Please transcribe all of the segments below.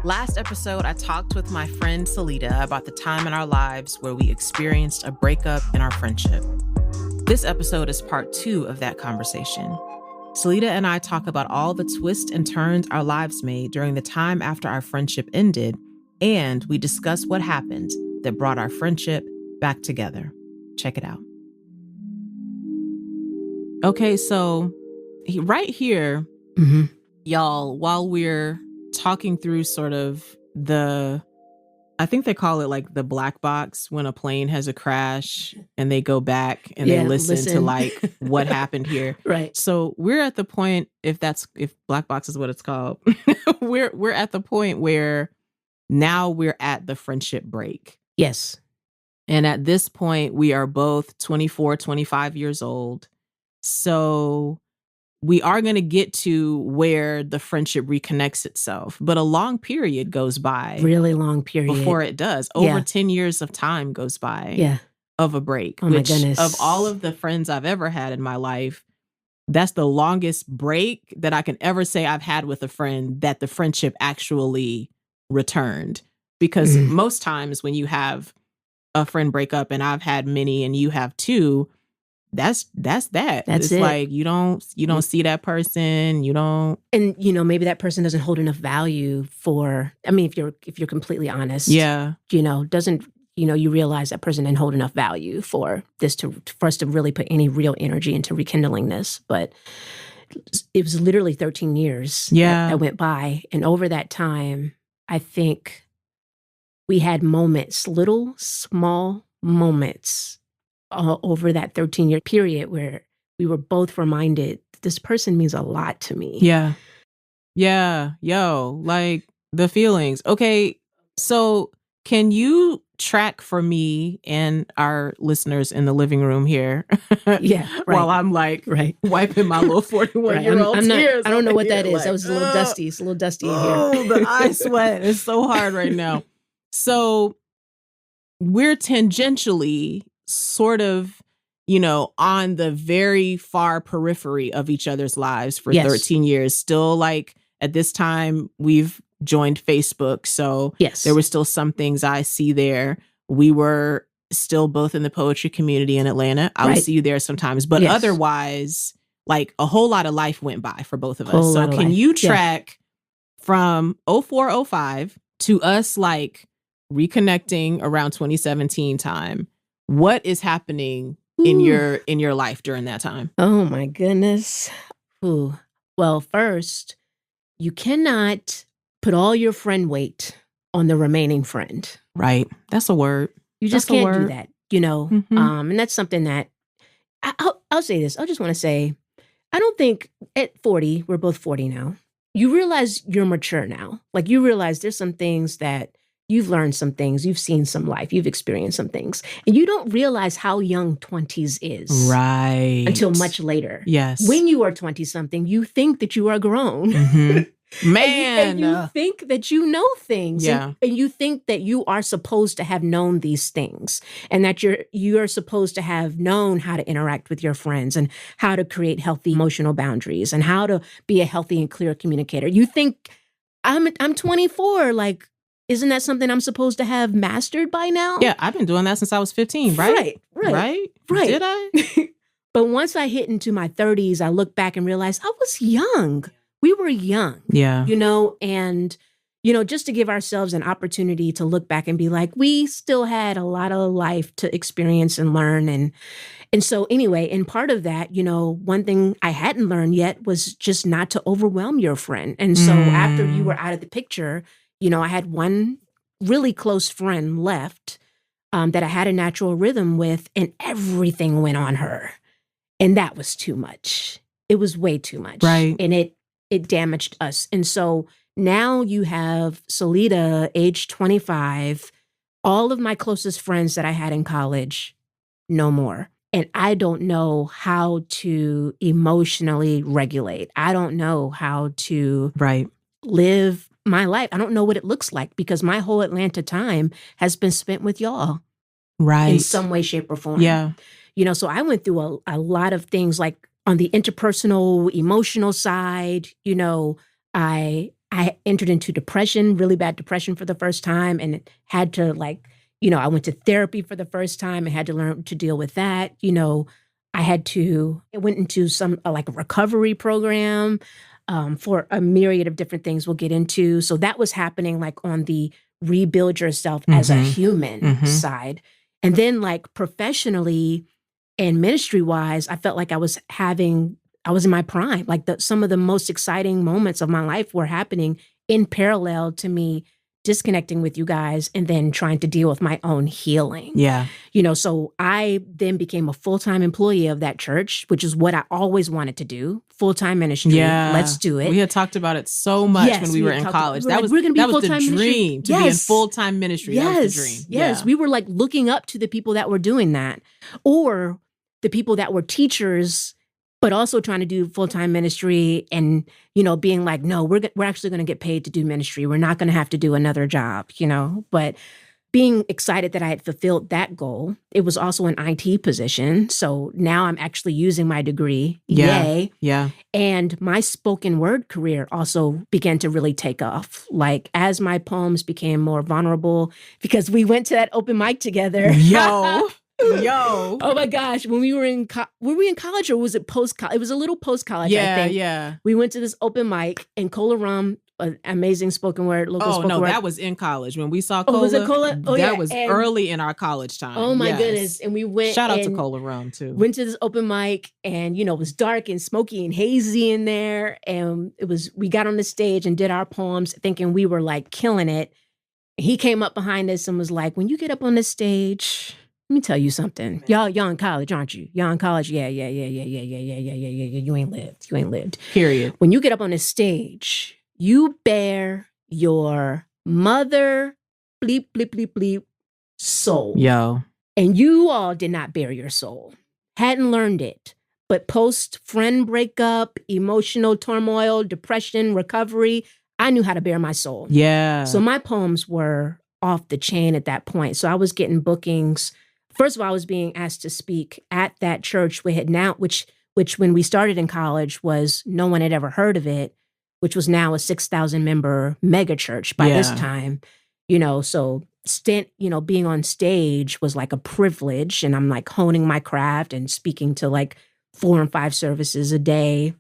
Last episode, I talked with my friend Celita about the time in our lives where we experienced a breakup in our friendship. This episode is part 2 of that conversation. Celita and I talk about all the twists and turns our lives made during the time after our friendship ended, and we discuss what happened that brought our friendship back together. Check it out. Okay, so right here, y'all, while we're talking through sort of I think they call it like the black box when a plane has a crash and they go back and they listen to like what happened here. Right. So we're at the point, if black box is what it's called, we're at the point where now we're at the friendship break. Yes. And at this point, we are both 24, 25 years old. So we are going to get to where the friendship reconnects itself, but a long period goes by. Really long period. Before it does. Over 10 years of time goes by of a break. Oh my goodness. Of all of the friends I've ever had in my life, that's the longest break that I can ever say I've had with a friend that the friendship actually returned. Because most times when you have a friend break up, and I've had many and you have too, that's that. It's it. like you don't see that person, you don't. And maybe that person doesn't hold enough value for, I mean, if you're completely honest. Yeah. Doesn't you realize that person didn't hold enough value for us to really put any real energy into rekindling this. But it was literally 13 years that went by. And over that time, I think we had moments, little small moments over that 13-year period where we were both reminded this person means a lot to me. Yeah. Yeah. Yo, like the feelings. Okay. So can you track for me and our listeners in the living room here? Yeah. Right. While I'm like wiping my little 41-year-old tears. I don't know what that is. That was a little dusty. It's a little dusty in here. Oh, the eye sweat is so hard right now. So we're tangentially sort of, on the very far periphery of each other's lives for 13 years. Still, like, at this time, we've joined Facebook. So there were still some things I see there. We were still both in the poetry community in Atlanta. I would see you there sometimes. But otherwise, like, a whole lot of life went by for both of us. So can you track from 04, 05 to us, like, reconnecting around 2017 time? What is happening in your life during that time? Oh my goodness. Ooh. Well, first, you cannot put all your friend weight on the remaining friend. Right. That's a word. You just can't do that, and that's something that I'll say this. I just want to say, I don't think at 40, we're both 40 now, you realize you're mature now. Like, you realize there's some things that you've learned, some things, you've seen some life, you've experienced some things, and you don't realize how young 20s is. Right. Until much later. Yes. When you are 20-something, you think that you are grown. Man. And you think that you know things. Yeah. And you think that you are supposed to have known these things, and that you're supposed to have known how to interact with your friends and how to create healthy emotional boundaries and how to be a healthy and clear communicator. You think, I'm 24, like, isn't that something I'm supposed to have mastered by now? Yeah, I've been doing that since I was 15, right? Right. Did I? But once I hit into my 30s, I look back and realize I was young. We were young. Yeah. And, just to give ourselves an opportunity to look back and be like, we still had a lot of life to experience and learn. And so anyway, and part of that, one thing I hadn't learned yet was just not to overwhelm your friend. And so after you were out of the picture, I had one really close friend left that I had a natural rhythm with, and everything went on her. And that was too much. It was way too much. Right. And it damaged us. And so now you have Celita, age 25, all of my closest friends that I had in college, no more. And I don't know how to emotionally regulate. I don't know how to live my life. I don't know what it looks like because my whole Atlanta time has been spent with y'all. Right. In some way, shape, or form. Yeah. So I went through a lot of things like on the interpersonal, emotional side. I entered into depression, really bad depression for the first time, and had to I went to therapy for the first time and had to learn to deal with that. I went into some like a recovery program for a myriad of different things we'll get into. So that was happening like on the rebuild yourself as a human side. And then like professionally and ministry-wise, I felt like I was in my prime. Like some of the most exciting moments of my life were happening in parallel to me disconnecting with you guys and then trying to deal with my own healing. Yeah. So I then became a full-time employee of that church, which is what I always wanted to do. Full-time ministry. Yeah. Let's do it. We had talked about it so much when we were in college. That was the dream. To be in full-time ministry. That was the dream. Yes. Yeah. We were like looking up to the people that were doing that, or the people that were teachers, but also trying to do full-time ministry and, being like, no, we're actually going to get paid to do ministry. We're not going to have to do another job, but being excited that I had fulfilled that goal. It was also an IT position. So now I'm actually using my degree. Yeah. Yay. Yeah. And my spoken word career also began to really take off. Like as my poems became more vulnerable, because we went to that open mic together. Yo. Oh my gosh. When we were were we in college or was it post-college? It was a little post-college, I think. Yeah. We went to this open mic and Cola Rum, an amazing spoken word, local spoken word. That was in college. When we saw Cola. Oh, was it Cola? Oh, that was early in our college time. Oh my goodness. And we went. Shout out to Cola Rum too. Went to this open mic and, it was dark and smoky and hazy in there. And we got on the stage and did our poems thinking we were like killing it. He came up behind us and was like, when you get up on the stage, let me tell you something. Y'all in college, aren't you? Y'all in college? Yeah. You ain't lived. Period. When you get up on the stage, you bear your mother bleep, bleep, bleep, bleep soul. Yo. And you all did not bear your soul. Hadn't learned it. But post friend breakup, emotional turmoil, depression, recovery, I knew how to bear my soul. Yeah. So my poems were off the chain at that point. So I was getting bookings. First of all, I was being asked to speak at that church which when we started in college was no one had ever heard of it, which was now a 6,000 member mega church by this time. So being on stage was like a privilege, and I'm like honing my craft and speaking to like 4 and 5 services a day.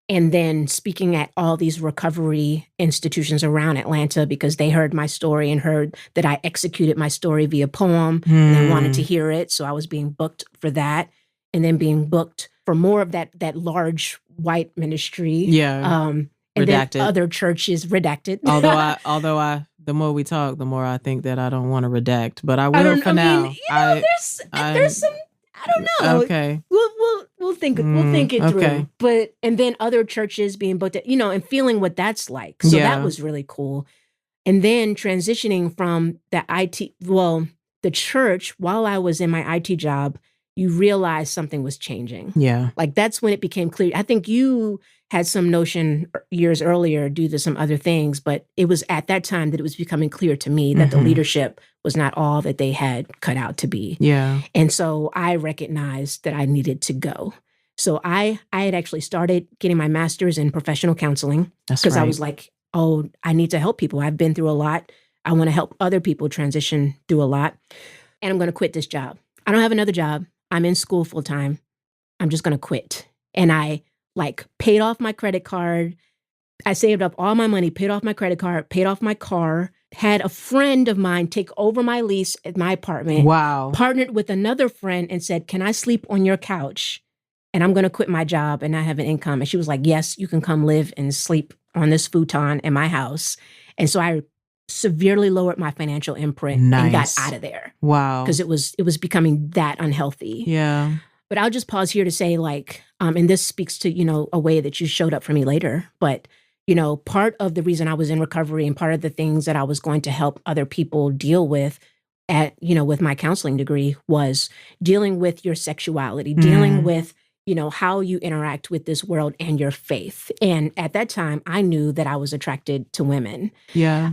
And then speaking at all these recovery institutions around Atlanta because they heard my story and heard that I executed my story via poem and they wanted to hear it. So I was being booked for that, and then being booked for more of that large white ministry. Yeah. And redacted. then other churches redacted. Although I the more we talk, the more I think that I don't want to redact, but I will for now. There's some. I don't know. Okay. We'll think it through. But and then other churches being booked, and feeling what that's like. So that was really cool. And then transitioning from the church, while I was in my IT job, you realize something was changing. Yeah. Like that's when it became clear. I think you had some notion years earlier due to some other things, but it was at that time that it was becoming clear to me that the leadership was not all that they had cut out to be. Yeah. And so I recognized that I needed to go. So I had actually started getting my master's in professional counseling because I was like, oh, I need to help people. I've been through a lot. I want to help other people transition through a lot. And I'm going to quit this job. I don't have another job. I'm in school full time. I'm just going to quit. And I paid off my credit card. I saved up all my money, paid off my credit card, paid off my car, had a friend of mine take over my lease at my apartment. Wow. Partnered with another friend and said, can I sleep on your couch? And I'm going to quit my job and not have an income. And she was like, yes, you can come live and sleep on this futon in my house. And so I severely lowered my financial imprint and got out of there. Wow. Because it was becoming that unhealthy. Yeah. But I'll just pause here to say and this speaks to, a way that you showed up for me later. But, part of the reason I was in recovery and part of the things that I was going to help other people deal with with my counseling degree was dealing with your sexuality, dealing with how you interact with this world and your faith. And at that time, I knew that I was attracted to women. Yeah.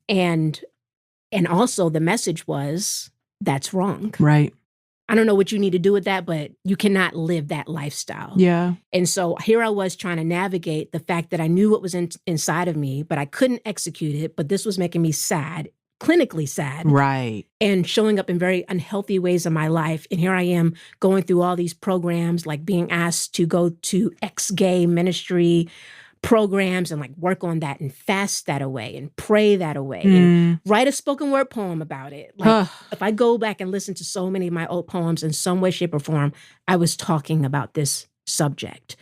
And also the message was, that's wrong. Right. I don't know what you need to do with that, but you cannot live that lifestyle. Yeah. And so here I was trying to navigate the fact that I knew what was inside of me, but I couldn't execute it. But this was making me sad, clinically sad. Right. And showing up in very unhealthy ways in my life. And here I am going through all these programs, like being asked to go to ex-gay ministry programs and like work on that and fast that away and pray that away and write a spoken word poem about it. Like if I go back and listen to so many of my old poems in some way, shape, or form, I was talking about this subject.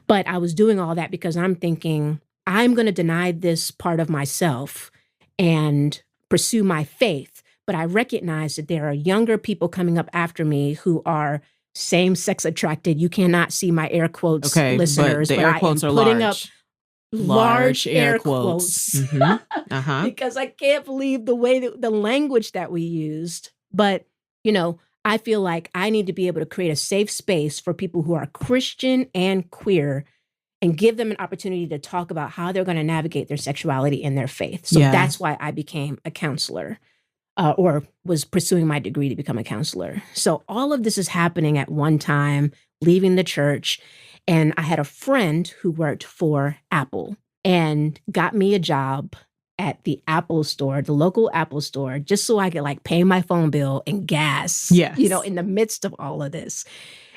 But I was doing all that because I'm thinking, I'm going to deny this part of myself and pursue my faith. But I recognize that there are younger people coming up after me who are same-sex attracted. You cannot see my air quotes, listeners, but the air quotes I am are putting large. up large air quotes. Mm-hmm. Because I can't believe the way that the language that we used. But, I feel like I need to be able to create a safe space for people who are Christian and queer and give them an opportunity to talk about how they're going to navigate their sexuality and their faith. So that's why I became a counselor or was pursuing my degree to become a counselor. So all of this is happening at one time, leaving the church. And I had a friend who worked for Apple and got me a job at the Apple store, the local Apple store, just so I could like pay my phone bill and gas, in the midst of all of this.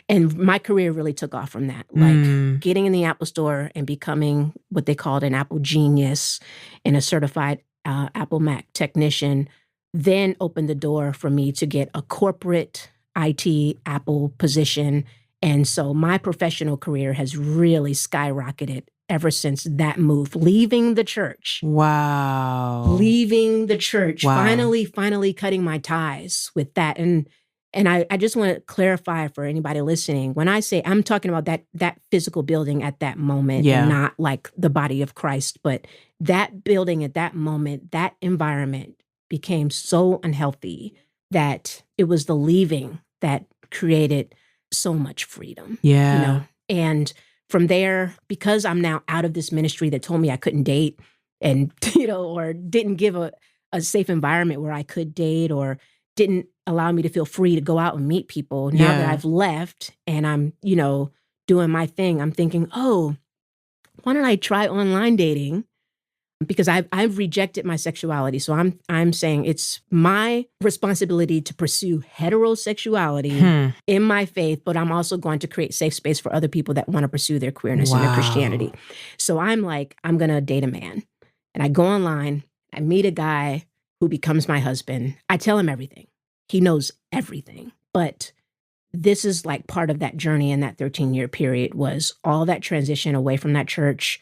And my career really took off from that, like getting in the Apple store and becoming what they called an Apple genius and a certified Apple Mac technician, then opened the door for me to get a corporate IT Apple position. And so my professional career has really skyrocketed ever since that move, leaving the church. Wow. Leaving the church, finally cutting my ties with that. And I just want to clarify for anybody listening, when I say I'm talking about that physical building at that moment, and not like the body of Christ, but that building at that moment, that environment became so unhealthy that it was the leaving that created so much freedom. And from there, because I'm now out of this ministry that told me I couldn't date and, or didn't give a safe environment where I could date or didn't allow me to feel free to go out and meet people. Now that I've left and I'm, doing my thing, I'm thinking, why don't I try online dating? Because I've rejected my sexuality. So I'm saying it's my responsibility to pursue heterosexuality in my faith, but I'm also going to create safe space for other people that want to pursue their queerness and their Christianity. So I'm like, I'm going to date a man. And I go online, I meet a guy who becomes my husband. I tell him everything. He knows everything. But this is like part of that journey in that 13-year period was all that transition away from that church,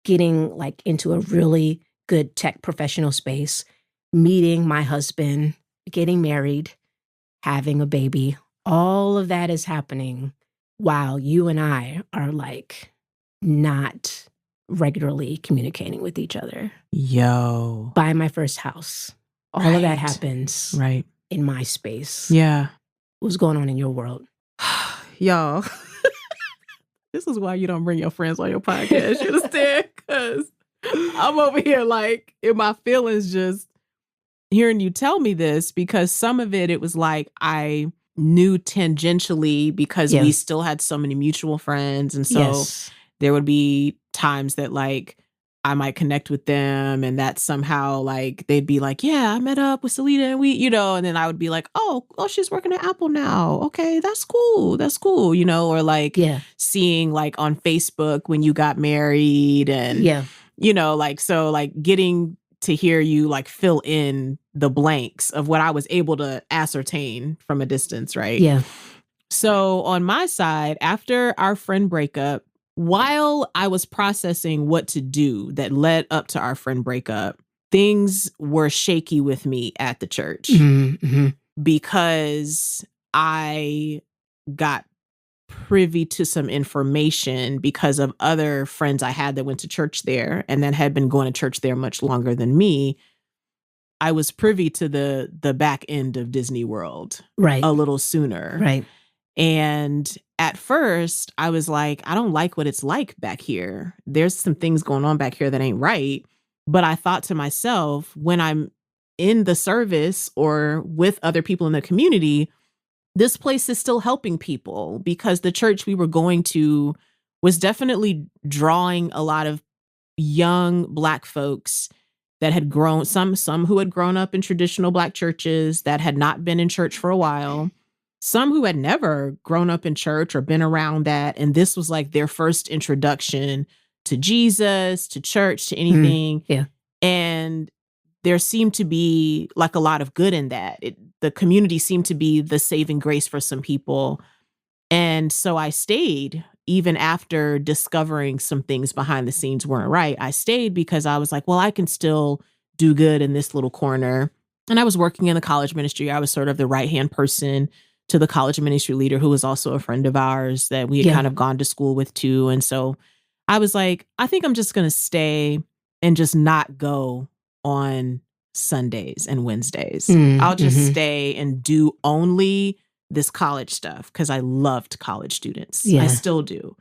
getting like into a really good tech professional space, meeting my husband, getting married, having a baby. All of that is happening while you and I are like not regularly communicating with each other. Buy my first house. All of that happens in my space. What's going on in your world? Y'all. This is why you don't bring your friends on your podcast. You understand? Because I'm over here like in my feelings just hearing you tell me this, because some of it was like I knew tangentially because we still had so many mutual friends. And so there would be times that like I might connect with them and that somehow like they'd be like, yeah, I met up with Celita and we, and then I would be like, oh, she's working at Apple now. Okay, that's cool. Or like seeing like on Facebook when you got married and, like, so like getting to hear you like fill in the blanks of what I was able to ascertain from a distance, right? Yeah. So on my side, after our friend breakup, while I was processing what to do that led up to our friend breakup, things were shaky with me at the church because I got privy to some information because of other friends I had that went to church there and that had been going to church there much longer than me. I was privy to the back end of Disney World a little sooner. Right. And at first I was like, I don't like what it's like back here. There's some things going on back here that ain't right. But I thought to myself, when I'm in the service or with other people in the community, this place is still helping people, because the church we were going to was definitely drawing a lot of young Black folks that had grown, some who had grown up in traditional Black churches that had not been in church for a while, some who had never grown up in church or been around that. And this was like their first introduction to Jesus, to church, to anything. Yeah. And there seemed to be like a lot of good in that. The community seemed to be the saving grace for some people. And so I stayed even after discovering some things behind the scenes weren't right. I stayed because I was like, well, I can still do good in this little corner. And I was working in the college ministry. I was sort of the right-hand person to the college ministry leader, who was also a friend of ours that we had kind of gone to school with too. And so I was like, I think I'm just going to stay and just not go on Sundays and Wednesdays. I'll just stay and do only this college stuff, because I loved college students. I still do.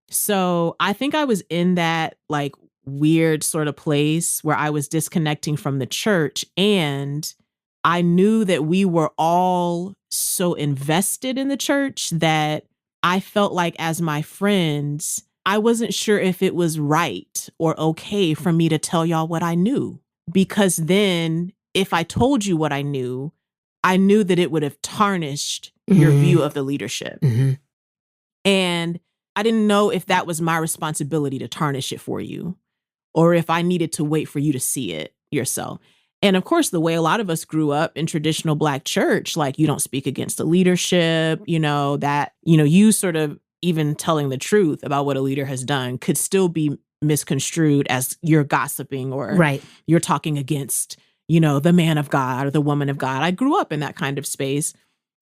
So I think I was in that like weird sort of place where I was disconnecting from the church, and I knew that we were all so invested in the church that I felt like, as my friends, I wasn't sure if it was right or okay for me to tell y'all what I knew. Because then if I told you what I knew that it would have tarnished your view of the leadership. And I didn't know if that was my responsibility to tarnish it for you, or if I needed to wait for you to see it yourself. And of course, the way a lot of us grew up in traditional Black church, like, you don't speak against the leadership, that, you sort of even telling the truth about what a leader has done could still be misconstrued as you're gossiping, or you're talking against, the man of God or the woman of God. I grew up in that kind of space.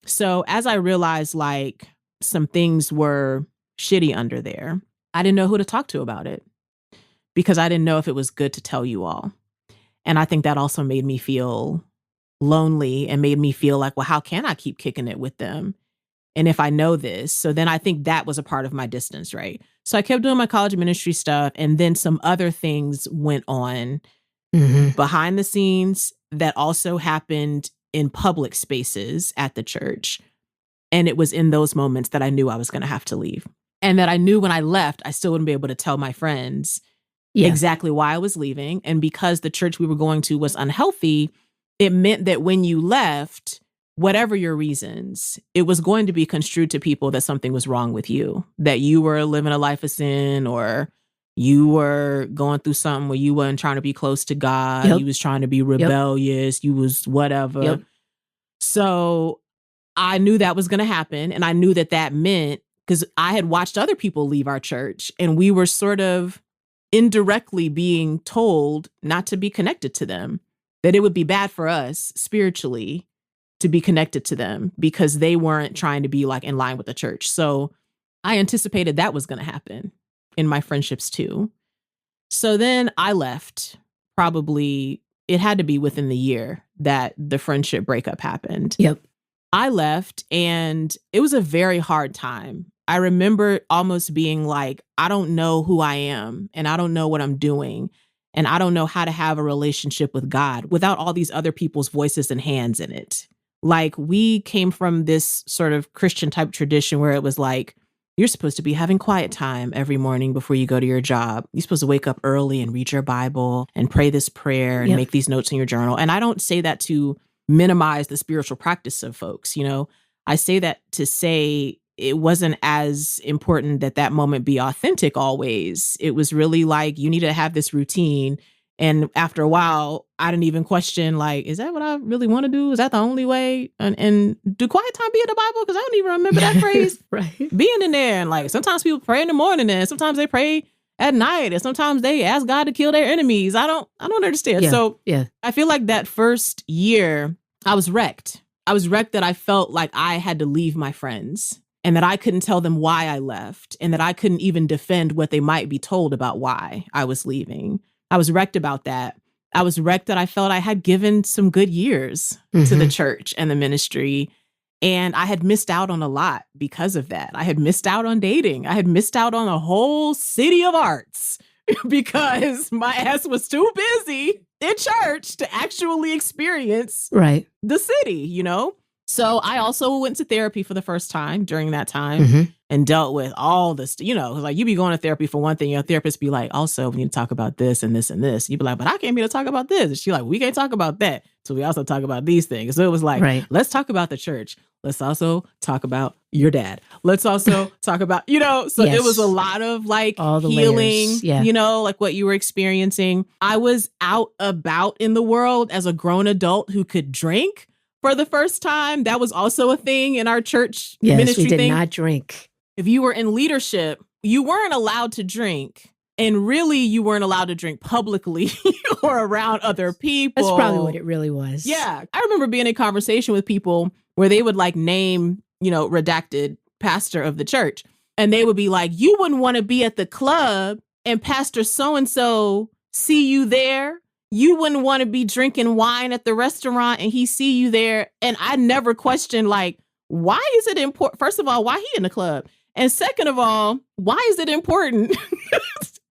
So as I realized like some things were shitty under there, I didn't know who to talk to about it, because I didn't know if it was good to tell you all. And I think that also made me feel lonely and made me feel like, well, how can I keep kicking it with them? And if I know this, so then I think that was a part of my distance, right? So I kept doing my college ministry stuff, and then some other things went on behind the scenes that also happened in public spaces at the church. And it was in those moments that I knew I was going to have to leave. And that I knew when I left, I still wouldn't be able to tell my friends exactly why I was leaving. And because the church we were going to was unhealthy, it meant that when you left, whatever your reasons, it was going to be construed to people that something was wrong with you, that you were living a life of sin, or you were going through something where you weren't trying to be close to God. You was trying to be rebellious. You was whatever. So I knew that was going to happen. And I knew that that meant, because I had watched other people leave our church, and we were sort of indirectly being told not to be connected to them, that it would be bad for us spiritually to be connected to them because they weren't trying to be like in line with the church. So I anticipated that was going to happen in my friendships too. So then I left. Probably it had to be within the year that the friendship breakup happened. I left, and it was a very hard time. I remember almost being like, I don't know who I am, and I don't know what I'm doing, and I don't know how to have a relationship with God without all these other people's voices and hands in it. Like, we came from this sort of Christian type tradition where it was like, you're supposed to be having quiet time every morning before you go to your job. You're supposed to wake up early and read your Bible and pray this prayer and make these notes in your journal. And I don't say that to minimize the spiritual practice of folks. I say that to say it wasn't as important that moment be authentic always. It was really like, you need to have this routine. And after a while, I didn't even question, like, is that what I really want to do? Is that the only way? And do quiet time be in the Bible? Because I don't even remember that phrase being in there. And like, sometimes people pray in the morning, and sometimes they pray at night, and sometimes they ask God to kill their enemies. I don't understand. So I feel like that first year, I was wrecked. I was wrecked that I felt like I had to leave my friends, and that I couldn't tell them why I left, and that I couldn't even defend what they might be told about why I was leaving. I was wrecked about that. I was wrecked that I felt I had given some good years to the church and the ministry. And I had missed out on a lot because of that. I had missed out on dating. I had missed out on a whole city of arts because my ass was too busy in church to actually experience the city, you know? So I also went to therapy for the first time during that time and dealt with all this, you know, like you be going to therapy for one thing, your therapist be like, also, we need to talk about this and this and this. You'd be like, but I can't be able to talk about this. And she's like, we can't talk about that. So we also talk about these things. So it was like, let's talk about the church. Let's also talk about your dad. Let's also talk about, you know, so it was a lot of like all the healing, you know, like what you were experiencing. I was out about in the world as a grown adult who could drink for the first time. That was also a thing in our church ministry we did thing. Not drink. If you were in leadership, you weren't allowed to drink. And really, you weren't allowed to drink publicly or around other people. That's probably what it really was. Yeah. I remember being in conversation with people where they would like name, you know, redacted pastor of the church. And they would be like, you wouldn't want to be at the club and Pastor so-and-so see you there. You wouldn't want to be drinking wine at the restaurant and he see you there. And I never questioned like, why is it important? First of all, why he in the club? And second of all, why is it important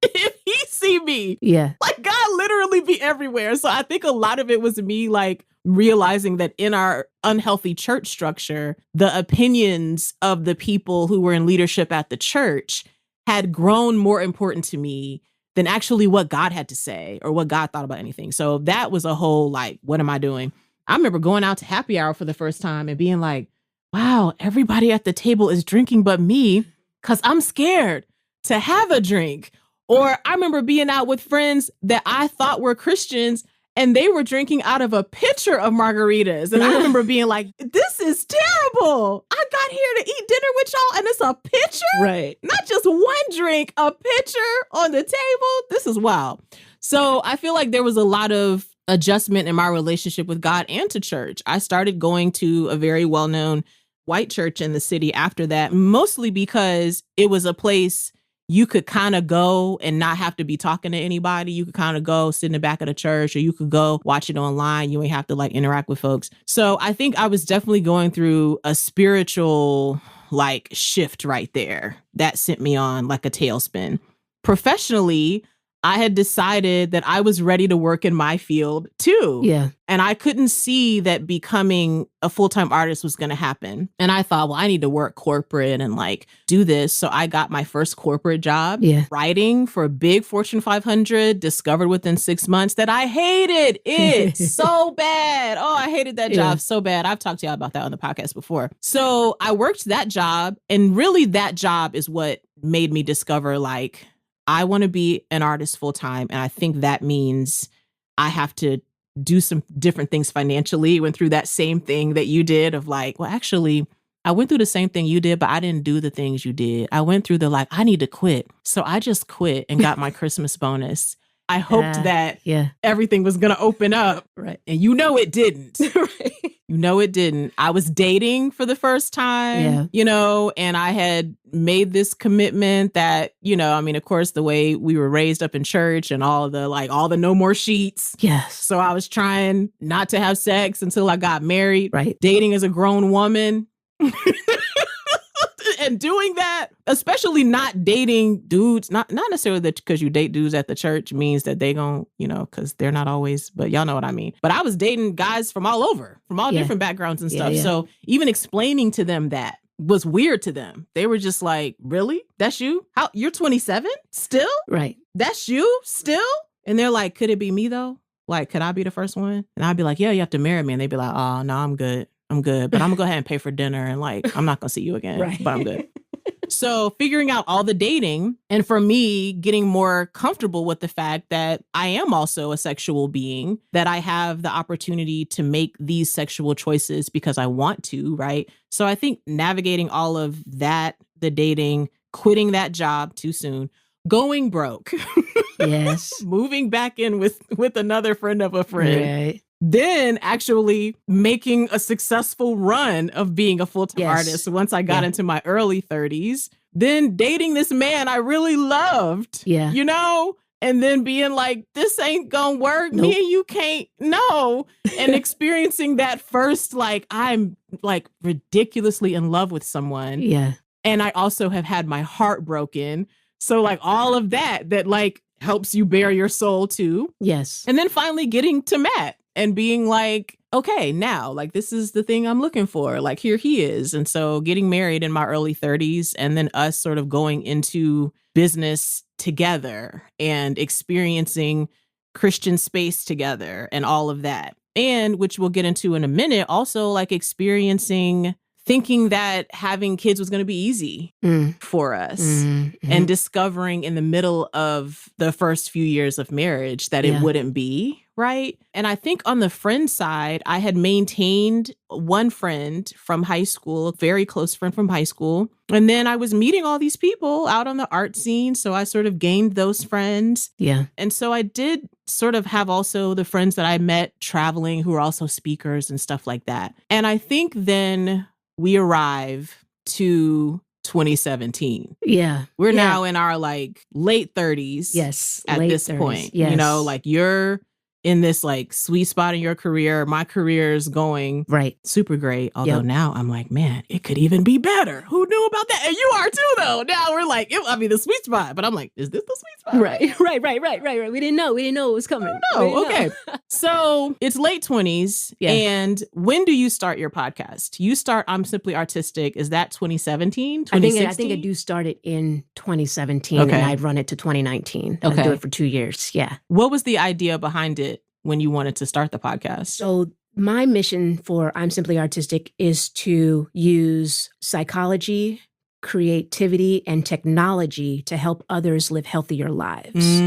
if he see me? Yeah. Like God literally be everywhere. So I think a lot of it was me like realizing that in our unhealthy church structure, the opinions of the people who were in leadership at the church had grown more important to me than actually what God had to say or what God thought about anything. So that was a whole like, what am I doing? I remember going out to happy hour for the first time and being like, wow, everybody at the table is drinking but me because I'm scared to have a drink. Or I remember being out with friends that I thought were Christians and they were drinking out of a pitcher of margaritas. And I remember being like, this is terrible. I got here to eat dinner with y'all and it's a pitcher? Right. Not just one drink, a pitcher on the table. This is wild. So I feel like there was a lot of adjustment in my relationship with God and to church. I started going to a very well-known white church in the city after that, mostly because it was a place you could kind of go and not have to be talking to anybody. You could kind of go sit in the back of the church or you could go watch it online. You ain't have to like interact with folks. So I think I was definitely going through a spiritual like shift right there that sent me on like a tailspin. Professionally, I had decided that I was ready to work in my field too. Yeah. And I couldn't see that becoming a full-time artist was going to happen. And I thought, well, I need to work corporate and like do this. So I got my first corporate job writing for a big Fortune 500, discovered within 6 months that I hated it so bad. Oh, I hated that job so bad. I've talked to y'all about that on the podcast before. So I worked that job. And really that job is what made me discover like, I want to be an artist full time. And I think that means I have to do some different things financially. Went through that same thing that you did of like, well, actually, I went through the same thing you did, but I didn't do the things you did. I went through the like, I need to quit. So I just quit and got my Christmas bonus. I hoped that everything was going to open up. Right. And you know it didn't. Right. You know it didn't. I was dating for the first time, you know, and I had made this commitment that, you know, I mean, of course, the way we were raised up in church and all the no more sheets. Yes. So I was trying not to have sex until I got married. Right. Dating as a grown woman. And doing that, especially not dating dudes, not necessarily that because you date dudes at the church means that they gon', you know, because they're not always, but y'all know what I mean. But I was dating guys from all over, from all different backgrounds and stuff. So even explaining to them that was weird to them. They were just like, really? That's you? How you're 27 still? Right. That's you still? And they're like, could it be me though? Like, could I be the first one? And I'd be like, yeah, you have to marry me. And they'd be like, oh, no, I'm good. But I'm gonna go ahead and pay for dinner and like, I'm not gonna see you again, but I'm good. So figuring out all the dating and for me getting more comfortable with the fact that I am also a sexual being, that I have the opportunity to make these sexual choices because I want to, right? So I think navigating all of that, the dating, quitting that job too soon, going broke. Yes. Moving back in with another friend of a friend. Right. Then actually making a successful run of being a full-time artist once I got into my early 30s. Then dating this man I really loved, you know, and then being like, this ain't gonna work. Nope. Me and you can't, no. And experiencing that first, like, I'm like ridiculously in love with someone. Yeah. And I also have had my heart broken. So like all of that like helps you bare your soul too. Yes. And then finally getting to Matt and being like, okay, now like this is the thing I'm looking for. Like here he is. And so getting married in my early 30s and then us sort of going into business together and experiencing Christian space together and all of that. And which we'll get into in a minute, also like experiencing thinking that having kids was going to be easy for us and discovering in the middle of the first few years of marriage that it wouldn't be, right? And I think on the friend side, I had maintained one friend from high school, a very close friend from high school. And then I was meeting all these people out on the art scene. So I sort of gained those friends. Yeah. And so I did sort of have also the friends that I met traveling who were also speakers and stuff like that. And I think then we arrive to 2017. Yeah. We're now in our like late 30s. Yes. At this 30s. point. Yes. You know, like you're in this like sweet spot in your career. My career is going super great. Although now I'm like, man, it could even be better. Who knew about that? And you are too, though. Now we're like, the sweet spot. But I'm like, is this the sweet spot? Right. We didn't know. It was coming. No. Okay. So it's late 20s. Yeah. And when do you start your podcast? You start I'm Simply Artistic. Is that 2017? I think I do start it in 2017 and I'd run it to 2019. Okay. I'd do it for 2 years. Yeah. What was the idea behind it when you wanted to start the podcast? So my mission for I'm Simply Artistic is to use psychology, creativity, and technology to help others live healthier lives.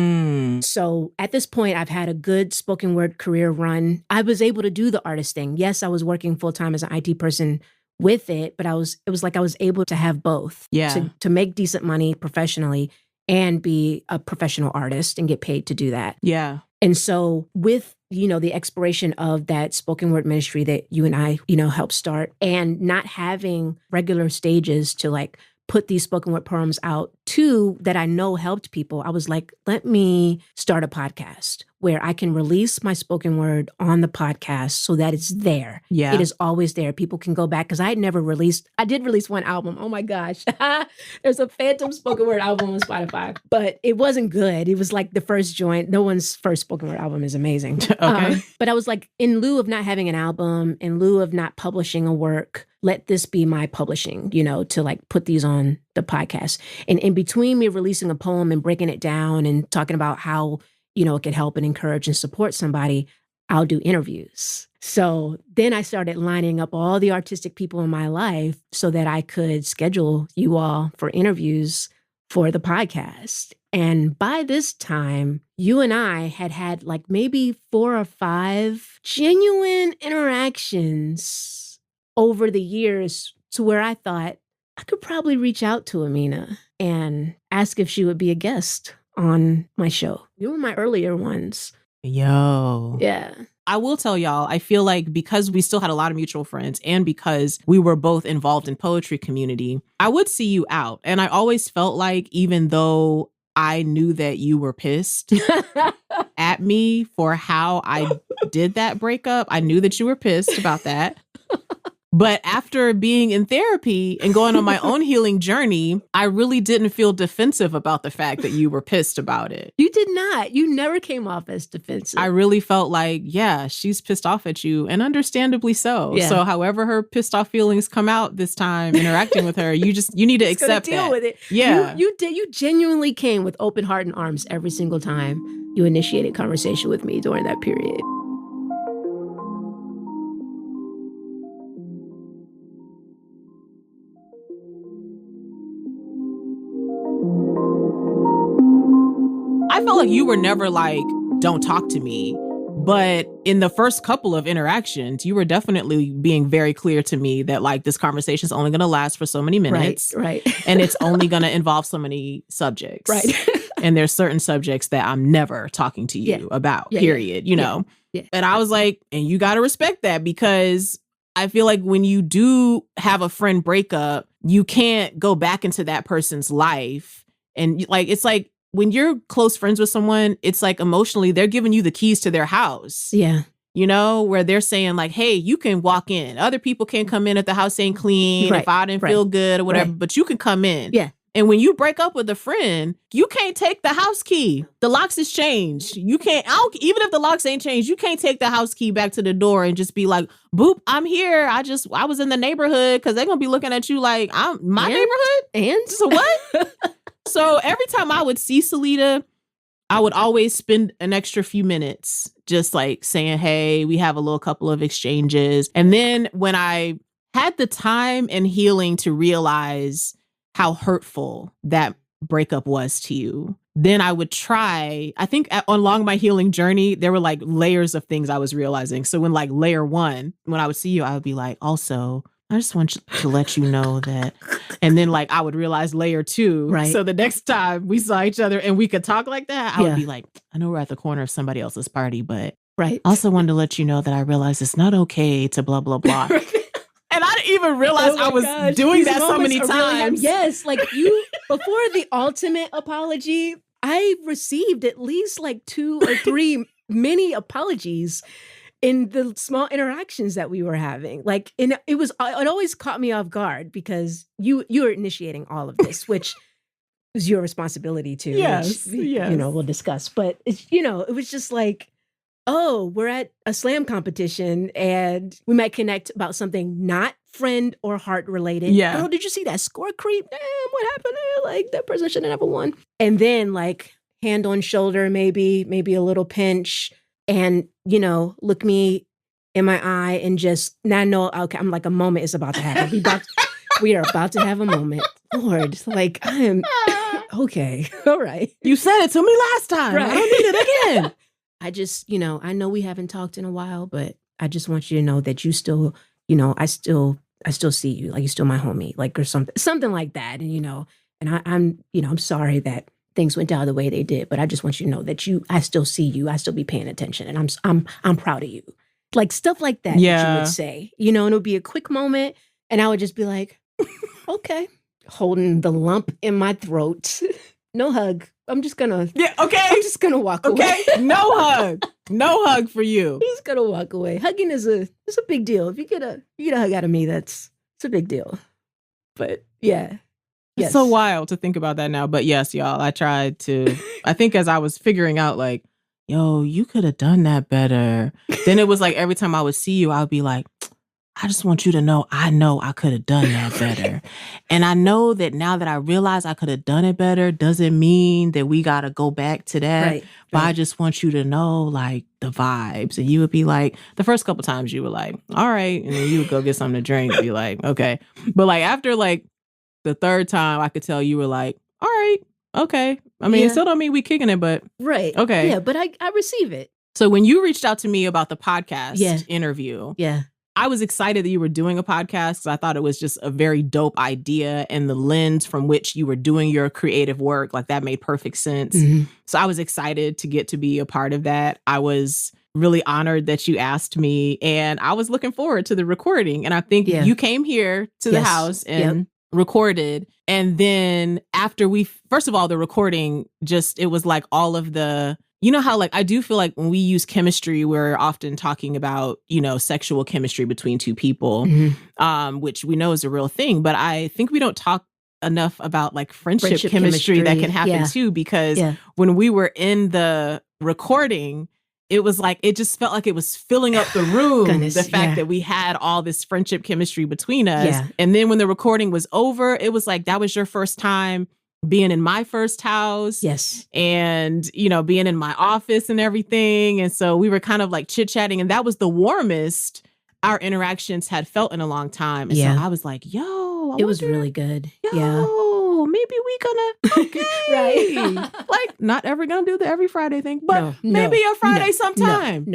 So at this point, I've had a good spoken word career run. I was able to do the artist thing. Yes, I was working full time as an IT person with it, but it was like I was able to have both. Yeah. To make decent money professionally and be a professional artist and get paid to do that. Yeah. And so with, the expiration of that spoken word ministry that you and I, helped start and not having regular stages to like put these spoken word poems out to that I know helped people, I was like, let me start a podcast where I can release my spoken word on the podcast so that it's there. Yeah. It is always there. People can go back because I did release one album. Oh my gosh. There's a phantom spoken word album on Spotify, but it wasn't good. It was like the first joint. No one's first spoken word album is amazing. Okay. But I was like, in lieu of not having an album, in lieu of not publishing a work, let this be my publishing, to like put these on the podcast. And in between me releasing a poem and breaking it down and talking about how, it could help and encourage and support somebody, I'll do interviews. So then I started lining up all the artistic people in my life so that I could schedule you all for interviews for the podcast. And by this time, you and I had like maybe 4 or 5 genuine interactions over the years to where I thought I could probably reach out to Amena and ask if she would be a guest on my show. You were my earlier ones. Yo. Yeah. I will tell y'all, I feel like because we still had a lot of mutual friends and because we were both involved in poetry community, I would see you out. And I always felt like even though I knew that you were pissed at me for how I did that breakup, I knew that you were pissed about that. But after being in therapy and going on my own healing journey, I really didn't feel defensive about the fact that you were pissed about it. You did not. You never came off as defensive. I really felt like, yeah, she's pissed off at you, and understandably so. Yeah. So however her pissed off feelings come out this time interacting with her, you need to accept deal that. with it. Yeah. You genuinely came with open heart and arms every single time you initiated conversation with me during that period. I felt like you were never like, don't talk to me. But in the first couple of interactions, you were definitely being very clear to me that like this conversation is only going to last for so many minutes. Right. And it's only going to involve so many subjects. Right. And there's certain subjects that I'm never talking to you about, period, you know? Yeah. And I was like, and you got to respect that, because I feel like when you do have a friend breakup, you can't go back into that person's life. And like, it's like, when you're close friends with someone, it's like emotionally, they're giving you the keys to their house. Yeah. You know, where they're saying like, hey, you can walk in. Other people can't come in if the house ain't clean, if I didn't feel good or whatever, but you can come in. Yeah. And when you break up with a friend, you can't take the house key. The locks is changed. You can't, even if the locks ain't changed, you can't take the house key back to the door and just be like, boop, I'm here. I was in the neighborhood, because they're going to be looking at you like, I'm my neighborhood? And? So what? So every time I would see Celita, I would always spend an extra few minutes just like saying, hey, we have a little couple of exchanges. And then when I had the time and healing to realize how hurtful that breakup was to you, then I would try, I think along my healing journey, there were like layers of things I was realizing. So when like layer one, when I would see you, I would be like, also, I just want to let you know that. And then like I would realize layer two. Right. So the next time we saw each other and we could talk like that, I would be like, I know we're at the corner of somebody else's party, but I also wanted to let you know that I realize it's not okay to blah, blah, blah. And I didn't even realize I was doing that so many times. Yes, like before the ultimate apology, I received at least like 2 or 3 mini apologies in the small interactions that we were having. Like, and it always caught me off guard, because you were initiating all of this, which was your responsibility too. Yes, which, you know, we'll discuss. But it's, you know, it was just like, oh, we're at a slam competition and we might connect about something not friend or heart related. Yeah. Girl, did you see that score creep? Damn, what happened there? Like, that person should have never won. And then like hand on shoulder, maybe a little pinch, and, you know, look me in my eye and just, now I know, okay, I'm like, a moment is about to happen. We are about to have a moment. Lord, like, I am, okay, all right. You said it to me last time. Right. I don't need it again. I just, you know, I know we haven't talked in a while, but I just want you to know that you still, you know, I still see you, like you're still my homie, like, or something like that. And, you know, and I'm, you know, I'm sorry that things went down the way they did, but I just want you to know that I still see you, I still be paying attention, and I'm proud of you. Like stuff like that, that you would say, you know, and it would be a quick moment, and I would just be like, okay, holding the lump in my throat. No hug. I'm just gonna walk away. No hug for you. I'm just gonna walk away. Hugging is a big deal. If you get a hug out of me, it's a big deal. But yeah. Yes. It's so wild to think about that now. But yes, y'all, I tried to, I think as I was figuring out like, yo, you could have done that better. Then it was like every time I would see you, I would be like, I just want you to know I could have done that better. And I know that now that I realize I could have done it better doesn't mean that we got to go back to that. Right. But I just want you to know like the vibes. And you would be like, the first couple times you were like, all right. And then you would go get something to drink and be like, okay. But like after like the third time, I could tell you were like, all right, okay. I mean, it still don't mean we kicking it, but right. Okay. Yeah, but I receive it. So when you reached out to me about the podcast interview, I was excited that you were doing a podcast because I thought it was just a very dope idea, and the lens from which you were doing your creative work, like that made perfect sense. Mm-hmm. So I was excited to get to be a part of that. I was really honored that you asked me, and I was looking forward to the recording. And I think you came here to the house and recorded. And then after first of all, the recording it was like all of the, you know how like I do feel like when we use chemistry, we're often talking about, you know, sexual chemistry between two people, which we know is a real thing. But I think we don't talk enough about like friendship chemistry that can happen too, because when we were in the recording, it was like, it just felt like it was filling up the room. The fact that we had all this friendship chemistry between us. Yeah. And then when the recording was over, it was like, that was your first time being in my first house. Yes. And, you know, being in my office and everything. And so we were kind of like chit-chatting, and that was the warmest our interactions had felt in a long time. And so I was like, yo, it was really good. Maybe we gonna, right. Like not ever gonna do the every Friday thing, but maybe a Friday sometime.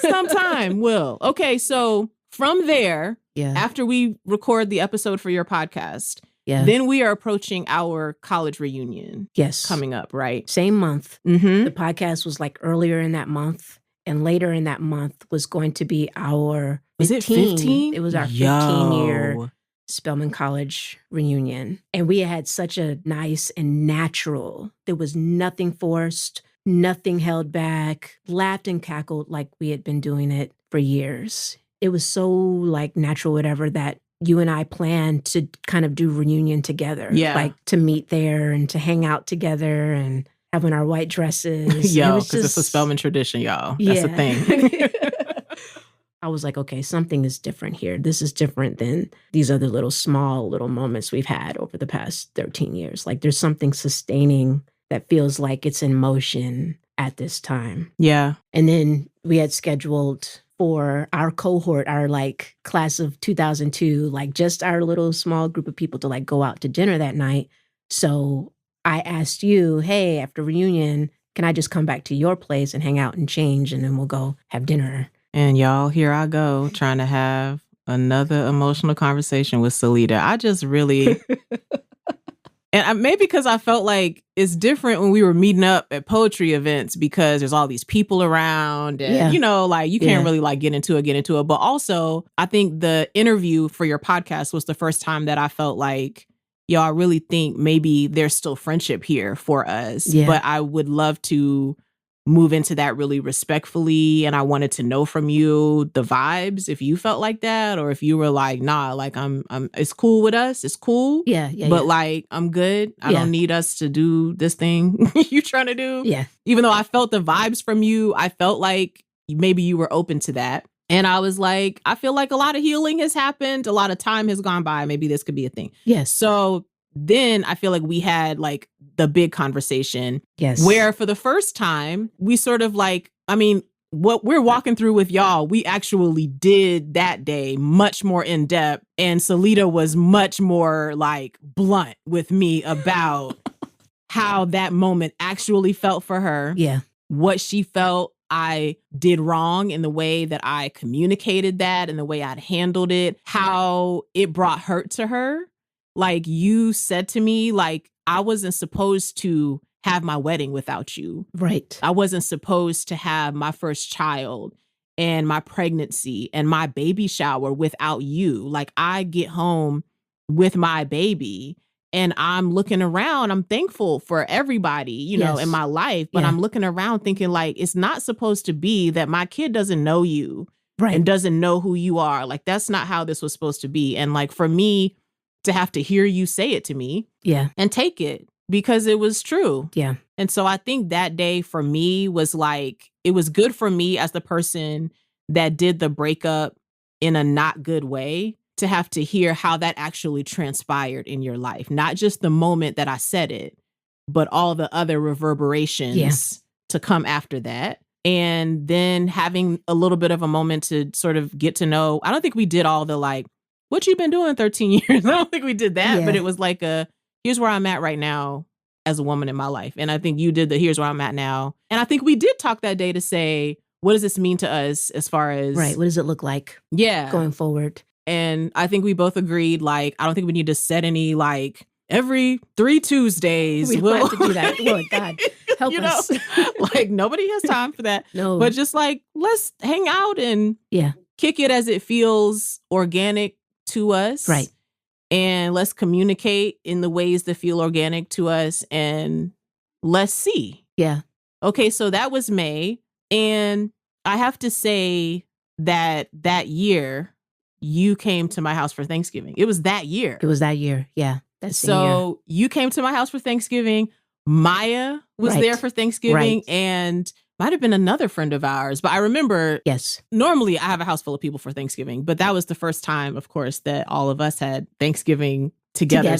Sometime will. Okay. So from there, after we record the episode for your podcast, then we are approaching our college reunion. Coming up, right? Same month. Mm-hmm. The podcast was like earlier in that month, and later in that month was going to be our 15. Was it 15? It was our 15-year Spelman College reunion. And we had such a nice and natural, there was nothing forced, nothing held back, laughed and cackled like we had been doing it for years. It was so like natural, whatever, that you and I planned to kind of do reunion together. Yeah. Like to meet there and to hang out together and having our white dresses. Yo, because it's a Spelman tradition, y'all. That's a thing. I was like, okay, something is different here. This is different than these other small little moments we've had over the past 13 years. Like there's something sustaining that feels like it's in motion at this time. Yeah. And then we had scheduled for our cohort, our like class of 2002, like just our little small group of people to like go out to dinner that night. So I asked you, hey, after reunion, can I just come back to your place and hang out and change, and then we'll go have dinner? And y'all, here I go trying to have another emotional conversation with Celita. I just really, and maybe because I felt like it's different when we were meeting up at poetry events because there's all these people around and, you know, like you can't really like get into it. But also, I think the interview for your podcast was the first time that I felt like, yo, I really think maybe there's still friendship here for us. Yeah. But I would love to move into that really respectfully. And I wanted to know from you the vibes, if you felt like that, or if you were like, nah, like I'm it's cool with us. It's cool. Yeah. But like, I'm good. I don't need us to do this thing you trying to do. Yeah. Even though I felt the vibes from you, I felt like maybe you were open to that. And I was like, I feel like a lot of healing has happened. A lot of time has gone by. Maybe this could be a thing. Yes. So then I feel like we had like the big conversation. Yes. Where for the first time, we sort of like, I mean, what we're walking through with y'all, we actually did that day much more in depth. And Celita was much more like blunt with me about how that moment actually felt for her. Yeah. What she felt I did wrong in the way that I communicated that and the way I'd handled it, how it brought hurt to her. Like you said to me, like I wasn't supposed to have my wedding without you. Right. I wasn't supposed to have my first child and my pregnancy and my baby shower without you. Like I get home with my baby and I'm looking around. I'm thankful for everybody, you know, in my life. But I'm looking around thinking like, it's not supposed to be that my kid doesn't know you and doesn't know who you are. Like, that's not how this was supposed to be. And like, for me to have to hear you say it to me and take it because it was true. Yeah. And so I think that day for me was like, it was good for me as the person that did the breakup in a not good way to have to hear how that actually transpired in your life. Not just the moment that I said it, but all the other reverberations to come after that. And then having a little bit of a moment to sort of get to know, I don't think we did all the like, what you been doing 13 years? I don't think we did that, but it was like here's where I'm at right now as a woman in my life. And I think you did the here's where I'm at now. And I think we did talk that day to say, what does this mean to us as far as... Right. What does it look like going forward? And I think we both agreed, like, I don't think we need to set any, like, every 3 Tuesdays. We don't have to do that. Lord God, help us. Like, nobody has time for that. No. But just like, let's hang out and kick it as it feels organic to us. Right. And let's communicate in the ways that feel organic to us. And let's see. Yeah. Okay, so that was May. And I have to say that year, you came to my house for Thanksgiving. It was that year. It was that year. Yeah. So you came to my house for Thanksgiving. Maya was there for Thanksgiving and might have been another friend of ours. But I remember, normally I have a house full of people for Thanksgiving, but that was the first time, of course, that all of us had Thanksgiving together.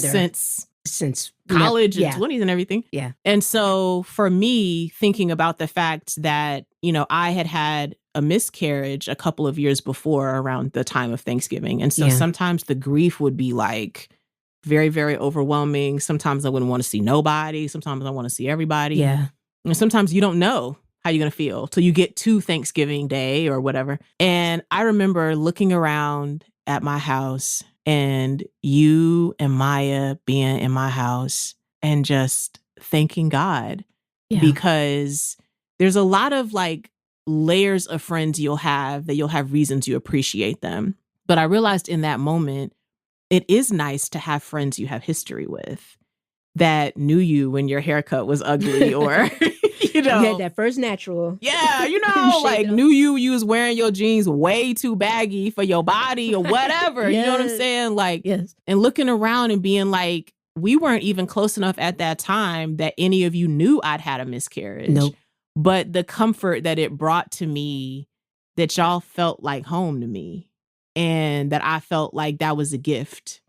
since college and 20s and everything. Yeah. And so for me, thinking about the fact that, you know, I had a miscarriage a couple of years before around the time of Thanksgiving. And so sometimes the grief would be like very, very overwhelming. Sometimes I wouldn't want to see nobody. Sometimes I want to see everybody. Yeah. And sometimes you don't know how you're going to feel till you get to Thanksgiving Day or whatever. And I remember looking around at my house and you and Maya being in my house and just thanking God because there's a lot of like layers of friends you'll have that you'll have reasons you appreciate them. But I realized in that moment, it is nice to have friends you have history with that knew you when your haircut was ugly or, you know. You had that first natural. Yeah, you know, like knew you was wearing your jeans way too baggy for your body or whatever. Yes. You know what I'm saying? Like, yes. And looking around and being like, we weren't even close enough at that time that any of you knew I'd had a miscarriage. Nope. But the comfort that it brought to me, that y'all felt like home to me, and that I felt like that was a gift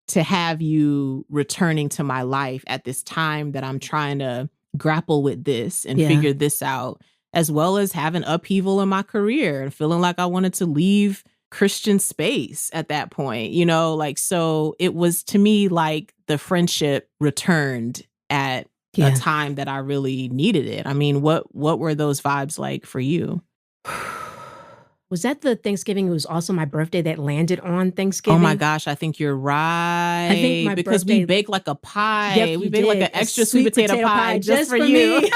to have you returning to my life at this time that I'm trying to grapple with this and figure this out, as well as having upheaval in my career and feeling like I wanted to leave Christian space at that point, you know, like, so it was to me like the friendship returned at a time that I really needed it. I mean, what were those vibes like for you? Was that the Thanksgiving? It was also my birthday that landed on Thanksgiving. Oh my gosh, I think you're right. I think because we baked like a pie. Yep, we baked like an extra sweet potato pie just for you.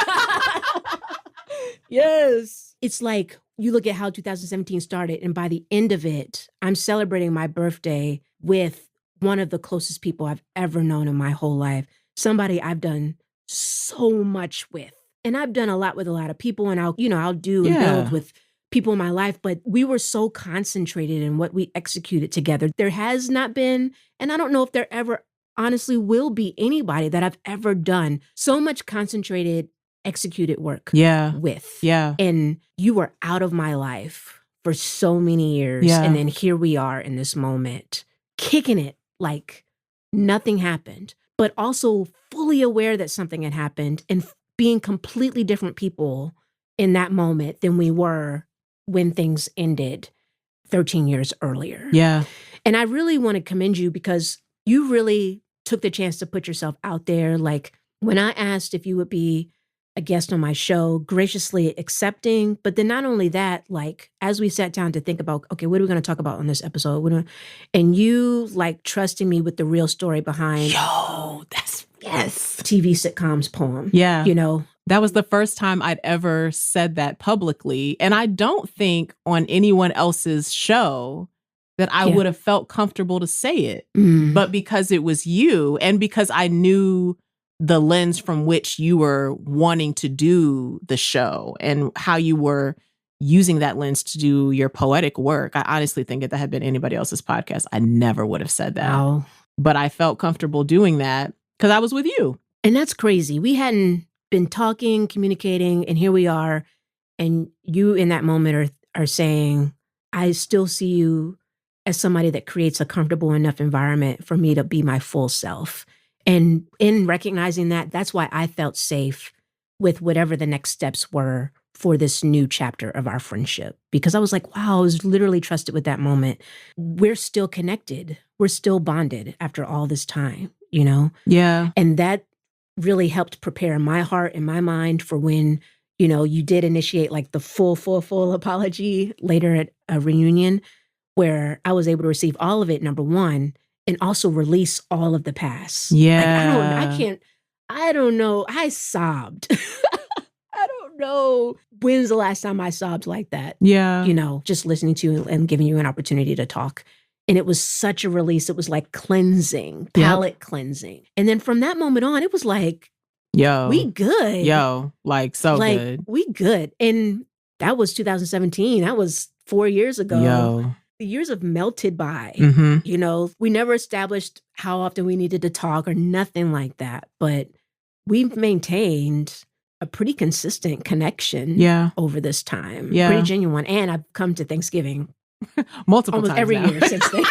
Yes. It's like you look at how 2017 started, and by the end of it, I'm celebrating my birthday with one of the closest people I've ever known in my whole life. Somebody I've done so much with. And I've done a lot with a lot of people, and I'll do and build with people in my life, but we were so concentrated in what we executed together. There has not been, and I don't know if there ever honestly will be, anybody that I've ever done so much concentrated, executed work with. Yeah. And you were out of my life for so many years. Yeah. And then here we are in this moment, kicking it like nothing happened, but also fully aware that something had happened and being completely different people in that moment than we were when things ended 13 years earlier. Yeah. And I really want to commend you because you really took the chance to put yourself out there. Like when I asked if you would be a guest on my show, graciously accepting, but then not only that, like as we sat down to think about, okay, what are we going to talk about on this episode? And you like trusting me with the real story behind TV sitcoms poem. Yeah. You know, that was the first time I'd ever said that publicly. And I don't think on anyone else's show that I would have felt comfortable to say it. But because it was you, and because I knew the lens from which you were wanting to do the show and how you were using that lens to do your poetic work, I honestly think if that had been anybody else's podcast, I never would have said that. Wow. But I felt comfortable doing that because I was with you. And that's crazy. We hadn't been talking, communicating, and here we are. And you in that moment are saying, I still see you as somebody that creates a comfortable enough environment for me to be my full self. And in recognizing that, that's why I felt safe with whatever the next steps were for this new chapter of our friendship. Because I was like, wow, I was literally trusted with that moment. We're still connected. We're still bonded after all this time, you know? Yeah. And that really helped prepare my heart and my mind for when, you know, you did initiate like the full apology later at a reunion where I was able to receive all of it, number one, and also release all of the past. Yeah. Like, I don't know. I sobbed. I don't know when's the last time I sobbed like that. Yeah. You know, just listening to you and giving you an opportunity to talk. And it was such a release. It was like cleansing, palate cleansing. And then from that moment on, it was like, we good. Like so like, good. We good. And that was 2017. That was 4 years ago. The years have melted by. You know, we never established how often we needed to talk or nothing like that. But we've maintained a pretty consistent connection over this time. Pretty genuine. And I've come to Thanksgiving multiple almost times every now. year since then.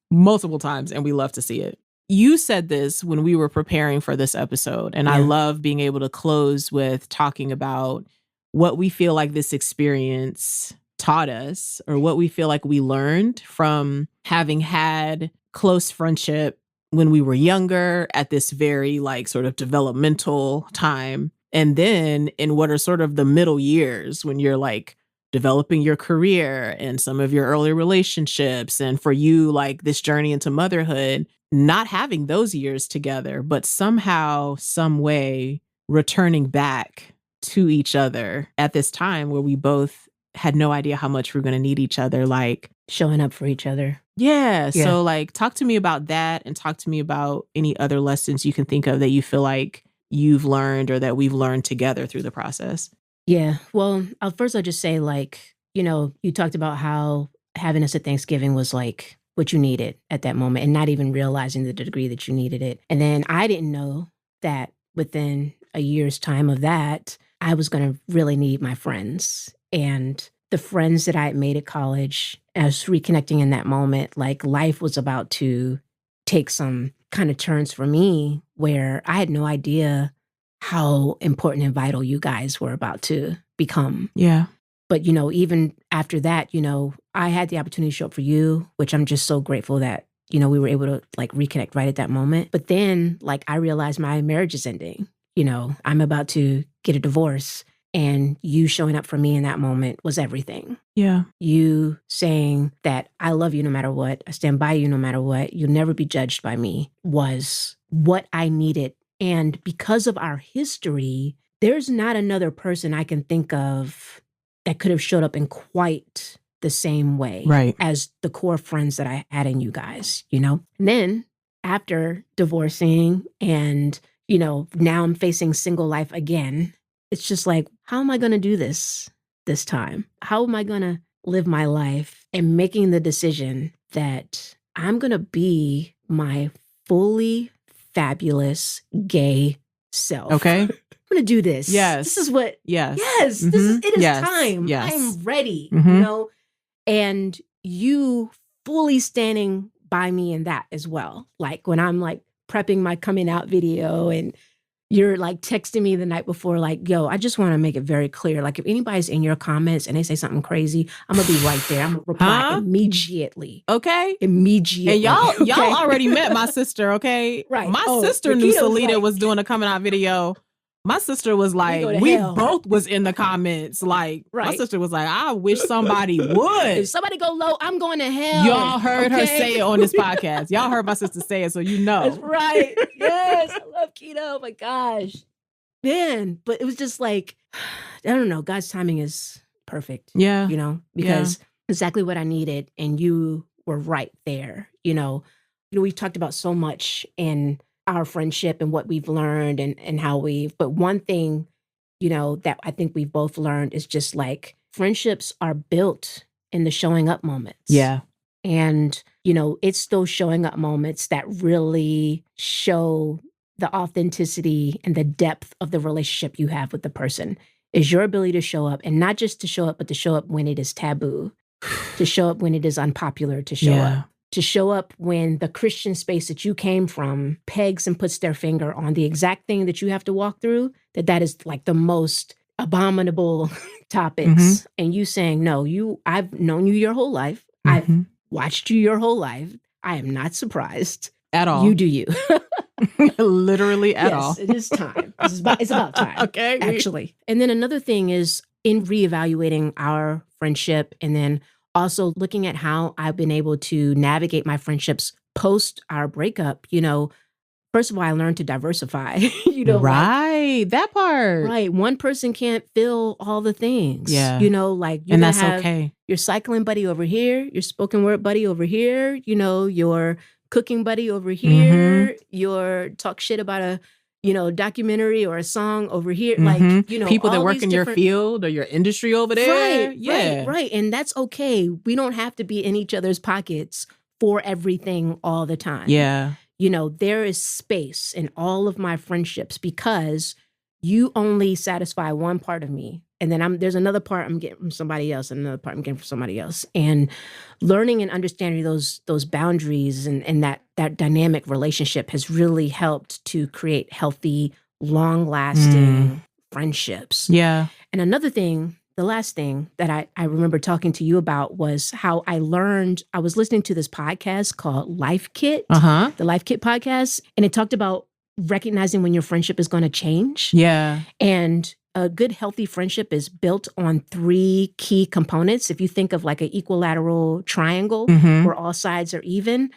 Multiple times, and we love to see it. You said this when we were preparing for this episode, and I love being able to close with talking about what we feel like this experience taught us, or what we feel like we learned from having had close friendship when we were younger at this very like sort of developmental time. And then in what are sort of the middle years when you're like developing your career and some of your early relationships. And for you, like this journey into motherhood, not having those years together, but somehow, some way returning back to each other at this time where we both had no idea how much we're going to need each other, like showing up for each other. Yeah. So like, talk to me about that and talk to me about any other lessons you can think of that you feel like you've learned or that we've learned together through the process. Yeah. Well, first I'll just say, like, you talked about how having us at Thanksgiving was like what you needed at that moment and not even realizing the degree that you needed it. And then I didn't know that within a year's time of that, I was going to really need my friends. And the friends that I had made at college, I was reconnecting in that moment, like life was about to take some kind of turns for me where I had no idea how important and vital you guys were about to become. Yeah. But, even after that, I had the opportunity to show up for you, which I'm just so grateful that, we were able to like reconnect right at that moment. But then like I realized my marriage is ending. I'm about to get a divorce. And you showing up for me in that moment was everything. Yeah. You saying that I love you no matter what, I stand by you no matter what, you'll never be judged by me, was what I needed. And because of our history, there's not another person I can think of that could have showed up in quite the same way as the core friends that I had in you guys, And then after divorcing and, now I'm facing single life again, it's just like, how am I going to do this time? How am I going to live my life and making the decision that I'm going to be my fully fabulous gay self? Okay. I'm going to do this. Yes. This is what. Yes. Yes. Mm-hmm. It is yes. time. Yes. I am ready. Mm-hmm. And you fully standing by me in that as well. Like when I'm like prepping my coming out video and you're like texting me the night before, like, yo, I just want to make it very clear. Like if anybody's in your comments and they say something crazy, I'm going to be right there. I'm going to reply immediately. Okay. Immediately. And y'all already met my sister, okay? Right. My sister knew Celita was doing a coming out video. My sister was like, we both was in the comments. Like, my sister was like, I wish somebody would. If somebody go low, I'm going to hell. Y'all heard her say it on this podcast. Y'all heard my sister say it, so you know. That's right. Yes. I love keto. Oh my gosh. Man, but it was just like, I don't know. God's timing is perfect. Yeah. Because exactly what I needed. And you were right there. We've talked about so much in our friendship and what we've learned and how but one thing, that I think we've both learned is just like friendships are built in the showing up moments. Yeah. And, it's those showing up moments that really show the authenticity and the depth of the relationship you have with the person is your ability to show up, and not just to show up, but to show up when it is taboo, to show up when it is unpopular, to show up. To show up when the Christian space that you came from pegs and puts their finger on the exact thing that you have to walk through, that is like the most abominable topics. Mm-hmm. And you saying, no, I've known you your whole life. Mm-hmm. I've watched you your whole life. I am not surprised. At all. You do you. Literally at all. Yes, it is time. It's about time. Okay. Actually. And then another thing is in reevaluating our friendship and then also looking at how I've been able to navigate my friendships post our breakup, first of all, I learned to diversify, Right. That part. Right. One person can't fill all the things. Yeah. Like and that's okay. Your cycling buddy over here, your spoken word buddy over here, your cooking buddy over here, mm-hmm. your talk shit about a documentary or a song over here, mm-hmm. like, people that work in your field or your industry over there. Right, right. And that's okay. We don't have to be in each other's pockets for everything all the time. Yeah. There is space in all of my friendships because you only satisfy one part of me. And then there's another part I'm getting from somebody else, and another part I'm getting from somebody else. And learning and understanding those boundaries and that dynamic relationship has really helped to create healthy, long-lasting friendships. Yeah. And another thing, the last thing that I remember talking to you about was how I was listening to this podcast called Life Kit, the Life Kit podcast, and it talked about recognizing when your friendship is going to change. Yeah. And a good, healthy friendship is built on 3 key components. If you think of like an equilateral triangle mm-hmm. where all sides are even,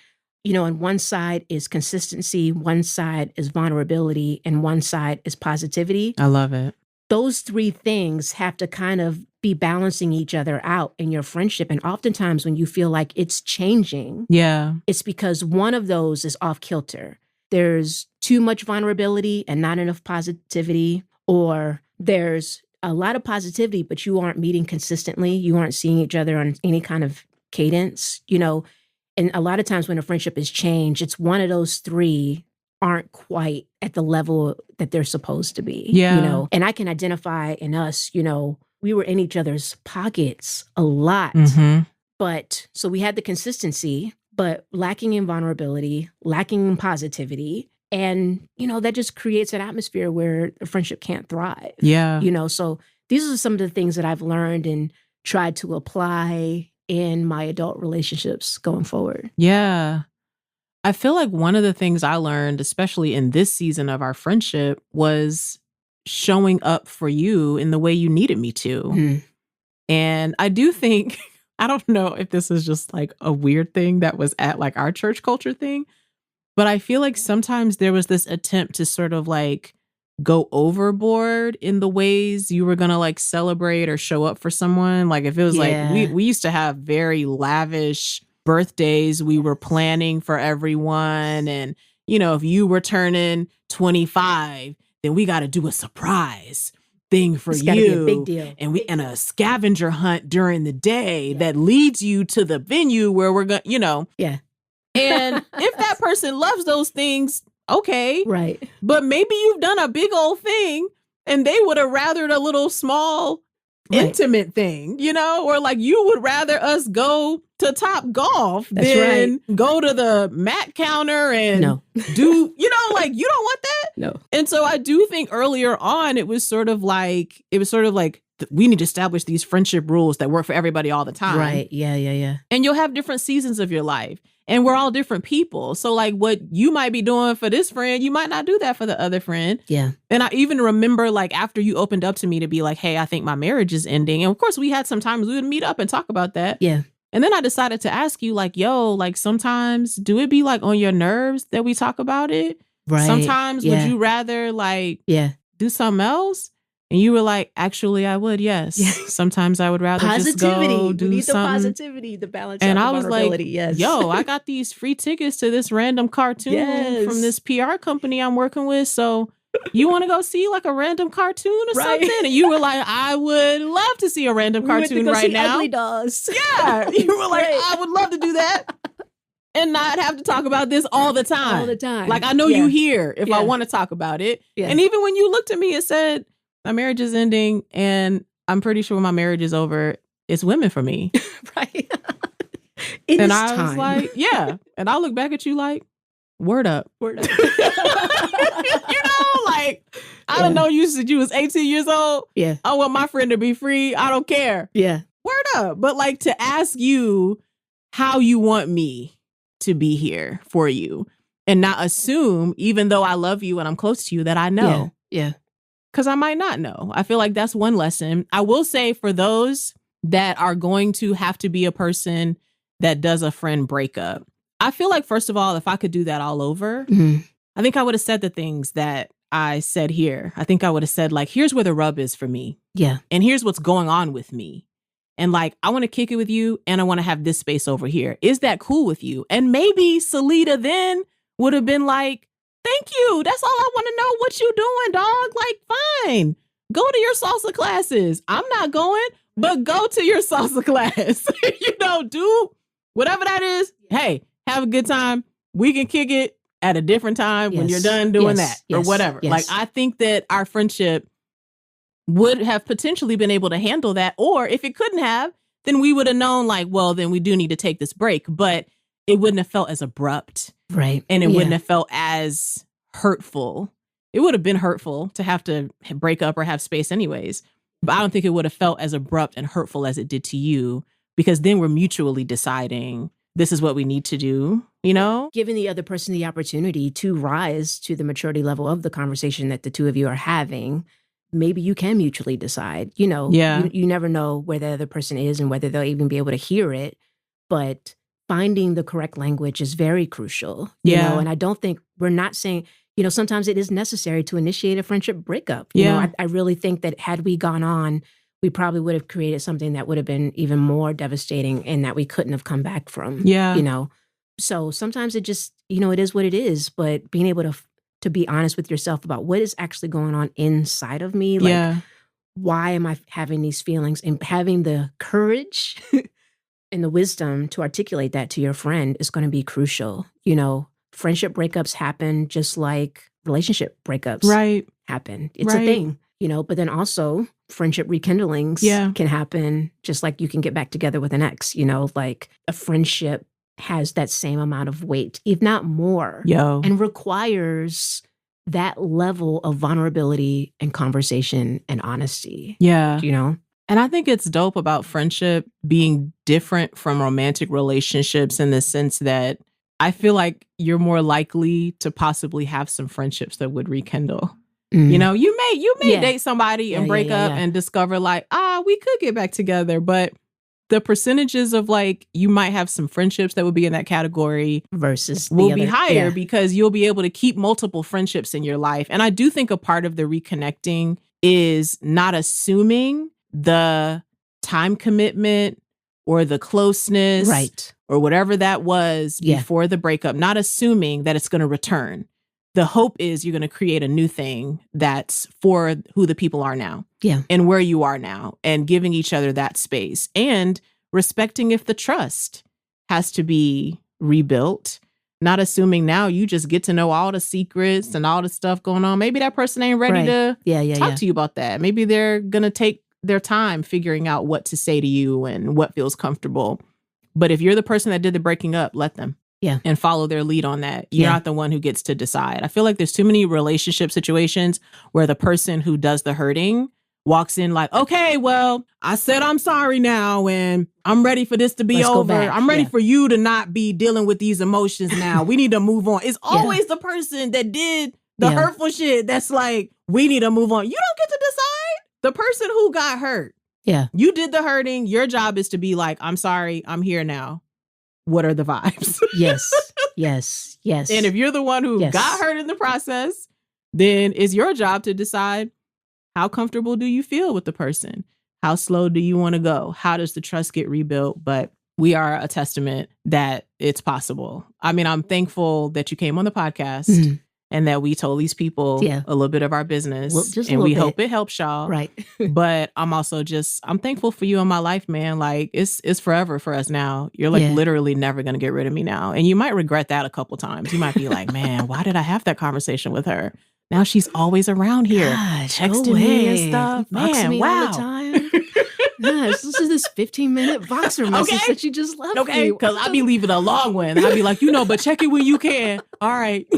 and one side is consistency, one side is vulnerability, and one side is positivity. I love it. those three things have to kind of be balancing each other out in your friendship. And oftentimes when you feel like it's changing, it's because one of those is off kilter. There's too much vulnerability and not enough positivity, or there's a lot of positivity, but you aren't meeting consistently. You aren't seeing each other on any kind of cadence, And a lot of times when a friendship is changed, it's one of those three aren't quite at the level that they're supposed to be. And I can identify in us, we were in each other's pockets a lot. But so we had the consistency, but lacking in vulnerability, lacking in positivity. And, that just creates an atmosphere where a friendship can't thrive. So these are some of the things that I've learned and tried to apply in my adult relationships going forward. I feel like one of the things I learned, especially in this season of our friendship, was showing up for you in the way you needed me to. And I do think, I don't know if this is just like a weird thing that was at like our church culture thing, but I feel like sometimes there was this attempt to sort of like go overboard in the ways you were going to like celebrate or show up for someone. Like if it was like, we used to have very lavish birthdays we were planning for everyone. And, if you were turning 25, then we got to do a surprise thing for you. Be a big deal. And a scavenger hunt during the day that leads you to the venue where we're going, And if that person loves those things, okay. Right. But maybe you've done a big old thing and they would have rathered a little small intimate thing, or like you would rather us go to Top Golf than go to the mat counter and do, like you don't want that? No. And so I do think earlier on it was sort of like we need to establish these friendship rules that work for everybody all the time. Right. Yeah. And you'll have different seasons of your life. And we're all different people. So like what you might be doing for this friend, you might not do that for the other friend. Yeah. And I even remember like after you opened up to me to be like, hey, I think my marriage is ending. And of course we had some times we would meet up and talk about that. Yeah. And then I decided to ask you like, yo, like sometimes do it be like on your nerves that we talk about it? Right. Sometimes would you rather like do something else? And you were like, actually, I would, yes. Sometimes I would rather just go do we need something. The positivity, the balance. And I was like, yes. yo, I got these free tickets to this random cartoon from this PR company I'm working with. So you want to go see like a random cartoon or something? And you were like, I would love to see a random cartoon right now. Ugly Dolls. Yeah. You were like, I would love to do that. And not have to talk about this all the time. All the time. Like I know you here if I want to talk about it. Yeah. And even when you looked at me and said, my marriage is ending and I'm pretty sure when my marriage is over, it's women for me. Right. And I was like, yeah. And I'll look back at you like, word up. Word up. Like, I don't know, you said you was 18 years old. Yeah. I want my friend to be free. I don't care. Yeah. Word up. But like to ask you how you want me to be here for you and not assume, even though I love you and I'm close to you, that I know. Yeah. Because I might not know. I feel like that's one lesson. I will say for those that are going to have to be a person that does a friend breakup, I feel like, first of all, if I could do that all over, I think I would have said the things that I said here. I think I would have said, like, here's where the rub is for me. Yeah. And here's what's going on with me. And like, I want to kick it with you and I want to have this space over here. Is that cool with you? And maybe Celita then would have been like, thank you. That's all I want to know. What you doing, dog? Like, fine. Go to your salsa classes. I'm not going, but go to your salsa class. Do whatever that is. Hey, have a good time. We can kick it at a different time when you're done doing that or whatever. Like, I think that our friendship would have potentially been able to handle that. Or if it couldn't have, then we would have known like, well, then we do need to take this break. But it wouldn't have felt as abrupt. Right. And it wouldn't have felt as hurtful. It would have been hurtful to have to break up or have space anyways. But I don't think it would have felt as abrupt and hurtful as it did to you, because then we're mutually deciding this is what we need to do, Giving the other person the opportunity to rise to the maturity level of the conversation that the two of you are having. Maybe you can mutually decide, you never know where the other person is and whether they'll even be able to hear it. But finding the correct language is very crucial, you know, and I don't think we're not saying, sometimes it is necessary to initiate a friendship breakup. I really think that had we gone on, we probably would have created something that would have been even more devastating and that we couldn't have come back from. Yeah. So sometimes it just, it is what it is. But being able to be honest with yourself about what is actually going on inside of me, like, why am I having these feelings, and having the courage and the wisdom to articulate that to your friend is going to be crucial. Friendship breakups happen just like relationship breakups happen. It's a thing, but then also friendship rekindlings can happen just like you can get back together with an ex, like a friendship has that same amount of weight, if not more, and requires that level of vulnerability and conversation and honesty. And I think it's dope about friendship being different from romantic relationships in the sense that I feel like you're more likely to possibly have some friendships that would rekindle. You may date somebody and break up and discover like, we could get back together. But the percentages of like, you might have some friendships that would be in that category versus will be higher because you'll be able to keep multiple friendships in your life. And I do think a part of the reconnecting is not assuming the time commitment or the closeness or whatever that was before the breakup, not assuming that it's going to return. The hope is you're going to create a new thing that's for who the people are now and where you are now, and giving each other that space and respecting if the trust has to be rebuilt, not assuming now you just get to know all the secrets and all the stuff going on. Maybe that person ain't ready to talk to you about that. Maybe they're going to take their time figuring out what to say to you and what feels comfortable. But if you're the person that did the breaking up, let them. And follow their lead on that. You're not the one who gets to decide. I feel like there's too many relationship situations where the person who does the hurting walks in like, okay, well, I said I'm sorry now and I'm ready for this to be over. I'm ready for you to not be dealing with these emotions now. We need to move on. It's always the person that did the hurtful shit that's like, we need to move on. You don't get to decide. The person who got hurt. You did the hurting. Your job is to be like, I'm sorry, I'm here now. What are the vibes? Yes. And if you're the one who got hurt in the process, then it's your job to decide, how comfortable do you feel with the person? How slow do you want to go? How does the trust get rebuilt? But we are a testament that it's possible. I mean, I'm thankful that you came on the podcast and that we told these people a little bit of our business, and we hope it helps y'all. But I'm also I'm thankful for you in my life, man. Like it's forever for us now. You're like literally never going to get rid of me now. And you might regret that a couple times. You might be like, man, why did I have that conversation with her? Now she's always around here, texting me and stuff. Man, me wow. all the time. This is this 15-minute Voxer message that you just left me. Because I be leaving a long one. I be like, but check it when you can. All right.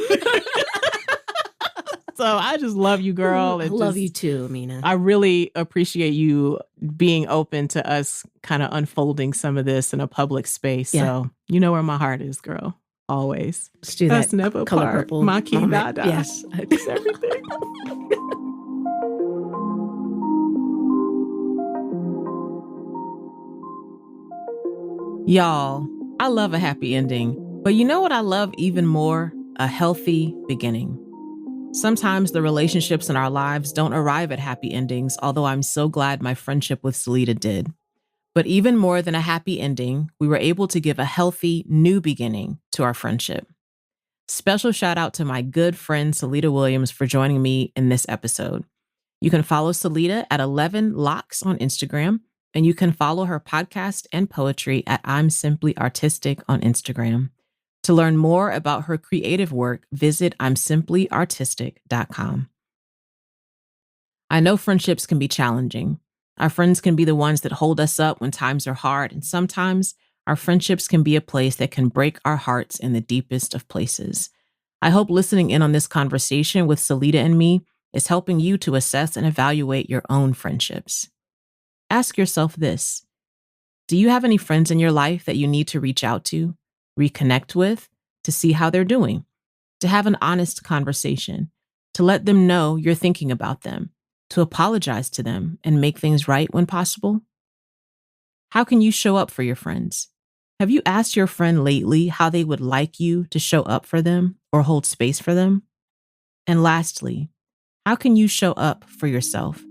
So I just love you, girl. I love you too, Amena. I really appreciate you being open to us kind of unfolding some of this in a public space. So you know where my heart is, girl. Always. Let's do that. Us never Color part. purple. My key moment. dada. Yes. It's everything. Y'all, I love a happy ending. But you know what I love even more? A healthy beginning. Sometimes the relationships in our lives don't arrive at happy endings, although I'm so glad my friendship with Celita did. But even more than a happy ending, we were able to give a healthy new beginning to our friendship. Special shout out to my good friend Celita Williams for joining me in this episode. You can follow Celita at 11 Locks on Instagram, and you can follow her podcast and poetry at I'm Simply Artistic on Instagram. To learn more about her creative work, visit I'mSimplyArtistic.com. I know friendships can be challenging. Our friends can be the ones that hold us up when times are hard, and sometimes our friendships can be a place that can break our hearts in the deepest of places. I hope listening in on this conversation with Celita and me is helping you to assess and evaluate your own friendships. Ask yourself this: do you have any friends in your life that you need to reach out to, reconnect with, to see how they're doing, to have an honest conversation, to let them know you're thinking about them, to apologize to them and make things right when possible? How can you show up for your friends? Have you asked your friend lately how they would like you to show up for them or hold space for them? And lastly, how can you show up for yourself?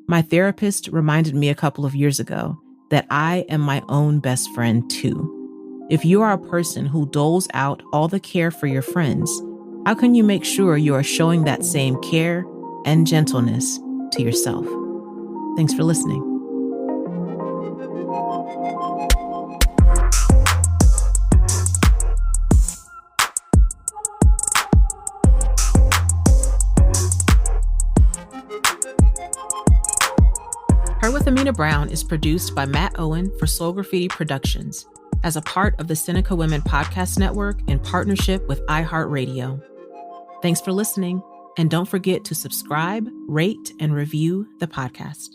My therapist reminded me a couple of years ago that I am my own best friend too. If you are a person who doles out all the care for your friends, how can you make sure you are showing that same care and gentleness to yourself? Thanks for listening. Her with Amena Brown is produced by Matt Owen for Soul Graffiti Productions as a part of the Seneca Women Podcast Network in partnership with iHeartRadio. Thanks for listening, and don't forget to subscribe, rate, and review the podcast.